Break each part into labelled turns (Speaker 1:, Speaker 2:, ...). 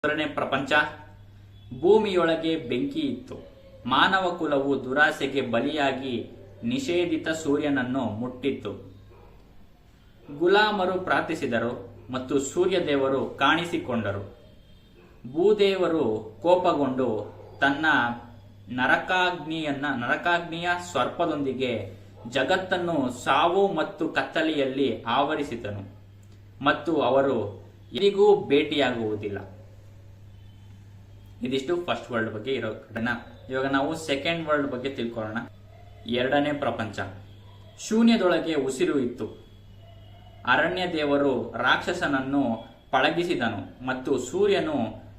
Speaker 1: ಮೊದಲನೇ ಪ್ರಪಂಚ. ಭೂಮಿಯೊಳಗೆ ಬೆಂಕಿ ಇತ್ತು. ಮಾನವ ಕುಲವು ದುರಾಸೆಗೆ ಬಲಿಯಾಗಿ ನಿಷೇಧಿತ ಸೂರ್ಯನನ್ನು ಮುಟ್ಟಿತ್ತು. ಗುಲಾಮರು ಪ್ರಾರ್ಥಿಸಿದರು ಮತ್ತು ಸೂರ್ಯದೇವರು ಕಾಣಿಸಿಕೊಂಡರು. ಭೂದೇವರು ಕೋಪಗೊಂಡು ತನ್ನ ನರಕಾಗ್ನಿಯ ಸರ್ಪದೊಂದಿಗೆ ಜಗತ್ತನ್ನು ಸಾವು ಮತ್ತು ಕತ್ತಲೆಯಲ್ಲಿ ಆವರಿಸಿದನು ಮತ್ತು ಅವರು ಎಂದಿಗೂ ಭೇಟಿಯಾಗುವುದಿಲ್ಲ. ಇದಿಷ್ಟು ಫಸ್ಟ್ ವರ್ಲ್ಡ್ ಬಗ್ಗೆ ಇರೋ ಘಟನೆ. ಇವಾಗ ನಾವು ಸೆಕೆಂಡ್ ವರ್ಲ್ಡ್ ಬಗ್ಗೆ ತಿಳ್ಕೊಳ್ಳೋಣ. ಎರಡನೇ ಪ್ರಪಂಚ. ಶೂನ್ಯದೊಳಗೆ ಉಸಿರು ಇತ್ತು. ಅರಣ್ಯ ದೇವರು ರಾಕ್ಷಸನನ್ನು ಪಳಗಿಸಿದನು ಮತ್ತು ಸೂರ್ಯನು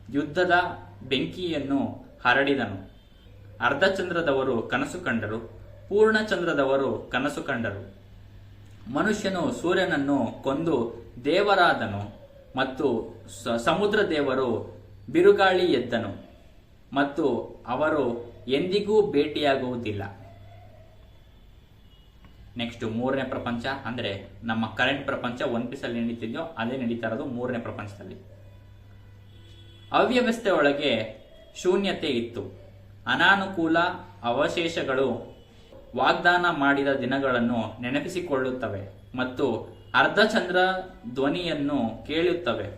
Speaker 1: ಯುದ್ಧದ ಬೆಂಕಿಯನ್ನು ಹರಡಿದನು. ಅರ್ಧಚಂದ್ರದವರು ಕನಸು ಕಂಡರು, ಪೂರ್ಣಚಂದ್ರದವರು ಕನಸು ಕಂಡರು. ಮನುಷ್ಯನು ಸೂರ್ಯನನ್ನು ಕೊಂದು ದೇವರಾದನು ಮತ್ತು ಸಮುದ್ರ ದೇವರು ಬಿರುಗಾಳಿ ಎದ್ದನು ಮತ್ತು ಅವರು ಎಂದಿಗೂ ಭೇಟಿಯಾಗುವುದಿಲ್ಲ. ನೆಕ್ಸ್ಟ್ ಮೂರನೇ ಪ್ರಪಂಚ, ಅಂದ್ರೆ ನಮ್ಮ ಕರೆಂಟ್ ಪ್ರಪಂಚ ಒನ್ ಪೀಸಲ್ಲಿ ನಡೀತಿದ್ಯೋ ಅದೇ ನಡೀತಾ ಇರೋದು ಮೂರನೇ ಪ್ರಪಂಚದಲ್ಲಿ. ಅವ್ಯವಸ್ಥೆ ಒಳಗೆ ಶೂನ್ಯತೆ ಇತ್ತು. ಅನಾನುಕೂಲ ಅವಶೇಷಗಳು ವಾಗ್ದಾನ ಮಾಡಿದ ದಿನಗಳನ್ನು ನೆನಪಿಸಿಕೊಳ್ಳುತ್ತವೆ ಮತ್ತು ಅರ್ಧಚಂದ್ರ ಧ್ವನಿಯನ್ನು ಕೇಳುತ್ತವೆ.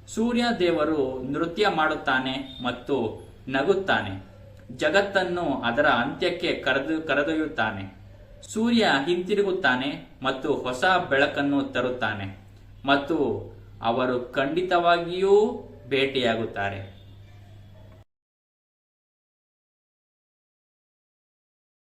Speaker 1: ಸೂರ್ಯ ದೇವರು ನೃತ್ಯ ಮಾಡುತ್ತಾನೆ ಮತ್ತು ನಗುತ್ತಾನೆ, ಜಗತ್ತನ್ನು ಅದರ ಅಂತ್ಯಕ್ಕೆ ಕರೆದೊಯ್ಯುತ್ತಾನೆ. ಸೂರ್ಯ ಹಿಂತಿರುಗುತ್ತಾನೆ ಮತ್ತು ಹೊಸ ಬೆಳಕನ್ನು ತರುತ್ತಾನೆ ಮತ್ತು ಅವರು ಖಂಡಿತವಾಗಿಯೂ ಭೇಟಿಯಾಗುತ್ತಾರೆ.